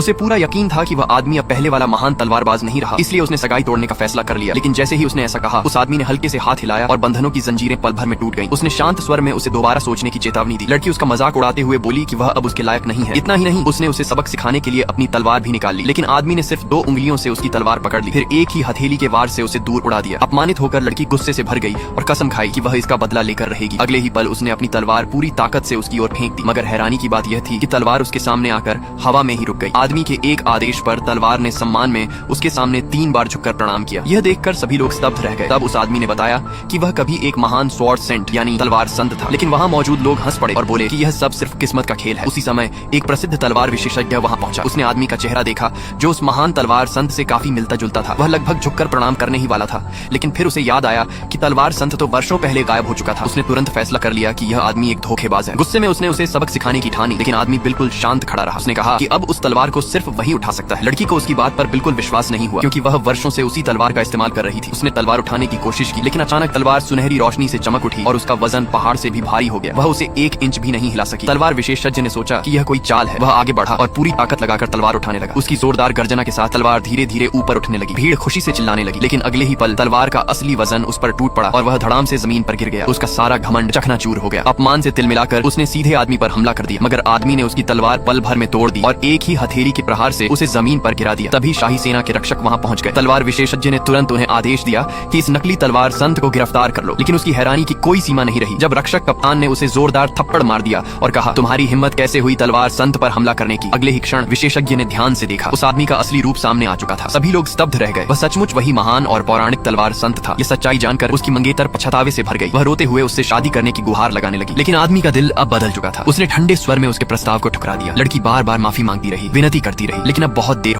उसे पूरा यकीन था कि वह आदमी अब पहले वाला महान तलवारबाज नहीं रहा, इसलिए उसने सगाई तोड़ने का फैसला कर लिया। लेकिन जैसे ही उसने ऐसा कहा, उस आदमी ने हल्के से हाथ हिलाया और बंधनों की जंजीरें पल भर में टूट गईं। उसने शांत स्वर में उसे दोबारा सोचने की चेतावनी दी। लड़की उसका मजाक उड़ाते हुए बोली कि वह अब उसके लायक नहीं है। इतना ही नहीं, उसने उसे सबक सिखाने के लिए अपनी तलवार भी निकाल ली, लेकिन आदमी ने सिर्फ 2 उंगलियों से उसकी तलवार पकड़ ली, फिर एक ही हथेली के वार से उसे दूर उड़ा दिया। अपमानित होकर लड़की गुस्से से भर गई और कसम खाई कि वह इसका बदला लेकर रहेगी। अगले ही पल उसने अपनी तलवार पूरी ताकत से उसकी ओर फेंक दी, मगर हैरानी की बात यह थी कि तलवार उसके सामने आकर हवा में ही रुक गई। आदमी के एक आदेश पर तलवार ने सम्मान में उसके सामने 3 बार झुककर प्रणाम किया। यह देखकर सभी लोग स्तब्ध रह गए। तब उस आदमी ने बताया कि वह कभी एक महान स्वॉर्ड सेंट यानी तलवार संत था, लेकिन वहाँ मौजूद लोग हंस पड़े और बोले कि यह सब सिर्फ किस्मत का खेल है। उसी समय एक प्रसिद्ध तलवार विशेषज्ञ वहाँ पहुंचा। उसने आदमी का चेहरा देखा जो उस महान तलवार संत से काफी मिलता जुलता था। वह लगभग झुककर प्रणाम करने ही वाला था, लेकिन फिर उसे याद आया कि तलवार संत तो वर्षों पहले गायब हो चुका था। उसने तुरंत फैसला कर लिया कि यह आदमी एक धोखेबाज है। गुस्से में उसने उसे सबक सिखाने की ठानी, लेकिन आदमी बिल्कुल शांत खड़ा रहा। उसने कहा कि अब उस तलवार को सिर्फ वही उठा सकता है। लड़की को उसकी बात पर बिल्कुल विश्वास नहीं हुआ, क्योंकि वह वर्षों से उसी तलवार का इस्तेमाल कर रही थी। उसने तलवार उठाने की कोशिश की, लेकिन अचानक तलवार सुनहरी रोशनी से चमक उठी और उसका वजन पहाड़ से भी भारी हो गया। वह उसे 1 इंच भी नहीं हिला सकी। तलवार विशेषज्ञ ने सोचा कि यह कोई चाल है। वह आगे बढ़ा और पूरी ताकत लगाकर तलवार उठाने लगा। उसकी जोरदार गर्जना के साथ तलवार धीरे धीरे ऊपर उठने लगी। भीड़ खुशी से चिल्लाने लगी, लेकिन अगले ही पल तलवार का असली वजन उस पर टूट पड़ा और वह धड़ाम से जमीन पर गिर गया। उसका सारा घमंड चकनाचूर हो गया। अपमान से तिलमिलाकर उसने सीधे आदमी पर हमला कर दिया, मगर आदमी ने उसकी तलवार पल भर में तोड़ दी और एक ही हथेली के प्रहार से उसे जमीन पर गिरा दिया। तभी शाही सेना के रक्षक वहाँ पहुंच गए। तलवार विशेषज्ञ ने तुरंत उन्हें आदेश दिया कि इस नकली तलवार संत को गिरफ्तार कर लो, लेकिन उसकी हैरानी की कोई सीमा नहीं रही जब रक्षक कप्तान ने उसे जोरदार थप्पड़ मार दिया और कहा, तुम्हारी हिम्मत कैसे हुई तलवार संत पर हमला करने की। अगले ही क्षण विशेषज्ञ ने ध्यान से देखा। उस आदमी का असली रूप सामने आ चुका था। सभी लोग स्तब्ध रह गए। वह सचमुच वही महान और पौराणिक तलवार संत था। यह सच्चाई जानकर उसकी मंगेतर पछतावे से भर गई। वह रोते हुए उससे शादी करने की गुहार लगाने लगी, लेकिन आदमी का दिल अब बदल चुका था। उसने ठंडे स्वर में उसके प्रस्ताव को ठुकरा दिया। लड़की बार बार माफी मांगती रही, विनती करती रही, लेकिन अब बहुत देर